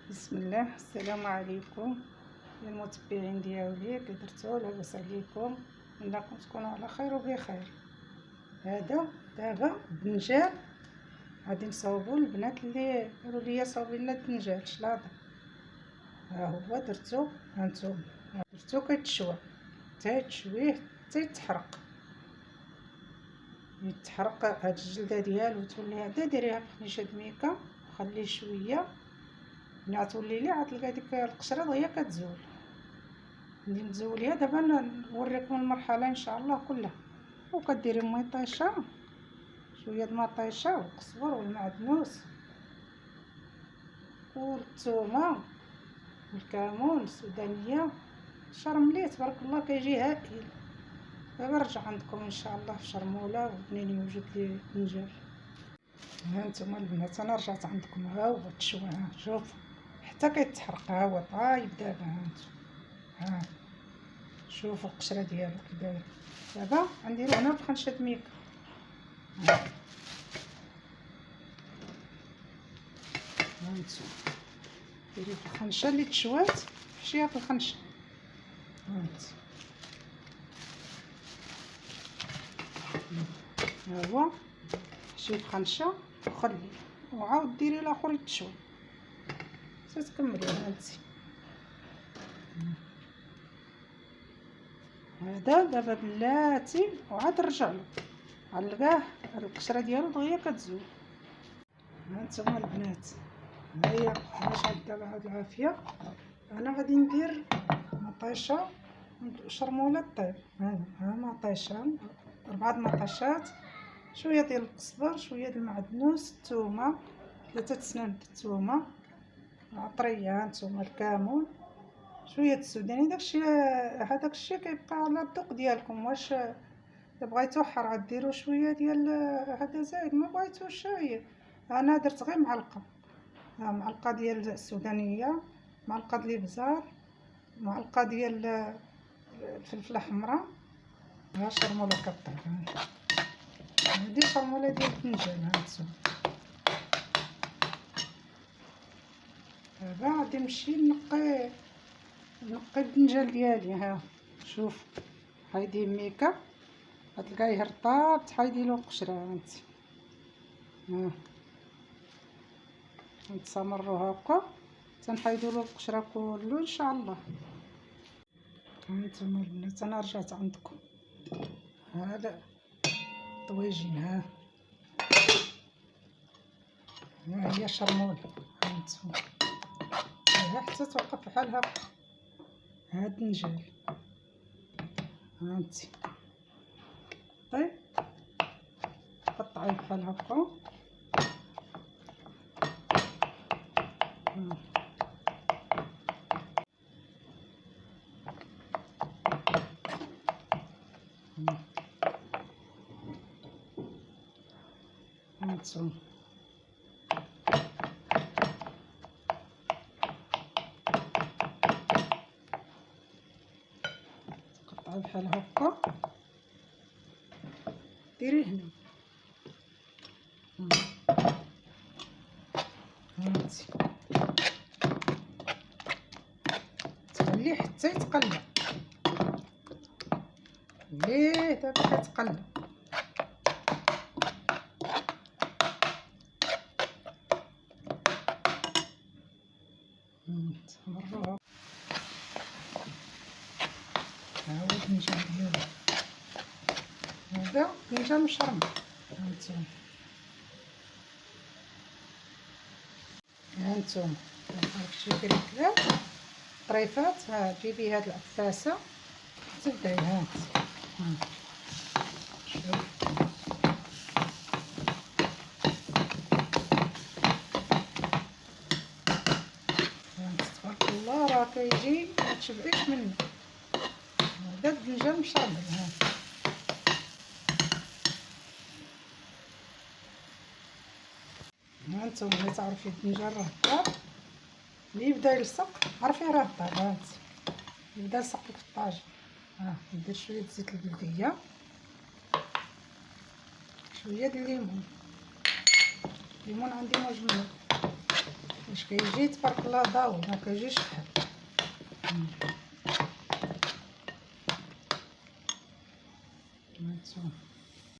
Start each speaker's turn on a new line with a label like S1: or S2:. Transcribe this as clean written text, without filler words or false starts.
S1: بسم الله. السلام عليكم يا المتبعين ديالي، كي درتو؟ لاباس عليكم؟ نتمنىكم تكونوا على خير وبخير. هذا دابا الدنجال غادي نصاوبو البنات اللي قالوا لي صاوبي لنا الدنجال شلاضه. ها هو درتو، هانتوما درتو كيتشوى حتى تشويه حتى يتحرق. يتحرق هاد الجلده ديالو تولي هدا، ديريها في خنيشه ميكا وخليه شويه. ملي غتولي لي غتلقى ديك القشره دغيا كتزول. ندير نزوليها دابا نوريكم المرحله ان شاء الله كلها. وكديري مطيشه، شويه د المطيشه والقزبر والمعدنوس والثومه والكمون السودانيه. الشرمليه تبارك الله كيجي هائل. دابا نرجع عندكم ان شاء الله في شرموله وبنين يوجد لي الدنجال. ها نتوما البنات انا رجعت عندكم، ها هو تشوى، ها شوفوا حتى كيتحرق، ها هو طايب دابا. ها نتوما، ها شوفوا القشره ديالو كي داير. دابا غنديرو هنا في خنشه ميكا. ها نتوما ديري في الخنشه اللي تشوات، حشيها في الخنشه. ها هو حشي في خنشه وخلي، وعاود ديري الاخر يتشوي تتكملي. هانتي هذا دابا بلاتي وعاد نرجع له، غنلقاه القشره ديالو دغيا كتزول. هانتوما البنات، ها هي باش دابا هاد العافيه. انا غادي ندير مطيشه وشرموله طيب. ها مطيشه، 4 مطيشات، شويه ديال القزبر، شويه ديال المعدنوس، الثومه 3 سنان د الثومه العطريه، هانتوما الكمون، شويه السوداني. داكشي هذاك الشيء كيبقى على الذوق ديالكم. واش بغيتو حار غديروا شويه ديال هذا زايد، ما بغيتوش انا درت غير معلقه. معلقه ديال السودانيه، معلقه ديال الابزار، معلقه ديال الفلفله حمراء. ها شرموله كطيب. هادي شرموله ديال الدنجال. هانتوما دابا غادي نمشي نقي الدنجال ديالي. ها شوف، حيدي ميكا غتلقايه رطاب، تحيدي له القشره. هانتي ها نتسمرو هكا تنحيدو له القشره كله ان شاء الله. هانتوما البنات انا رجعت عندكم. هذا طويجين. ها هي شرموله. هانتوما حتى توقف بحال هكا. ها الدنجال. هانتي طيب قطعيه بحال هكا. هانتوما قطعيه بحال هكا، ديريه هنا. هانتي تخليه حتى يتقلى. ليه دابا كيتقلى. تمروها. ها هو الدنجال ديالو، هذا دنجال مشرمل. هانتوما هانتوما شي كريكلات طريفات. ها جيبي هاد العفاسه تبداي. هانتي شوف تبارك الله راه كيجي ما تشبعيش منه. هذا الدنجال مشرمل. هانتوما ملي تعرفي الدنجال راه طاب، ملي يبدا يلصق عرفي راه طاب. هانتي يبدا يلصق لك في الطاجين. ندير شويه زيت البلديه، شويه د الليمون. الليمون عندي مجموع، واش كيجي تبارك الله ضاو ما كيجيش بحال. هانتوما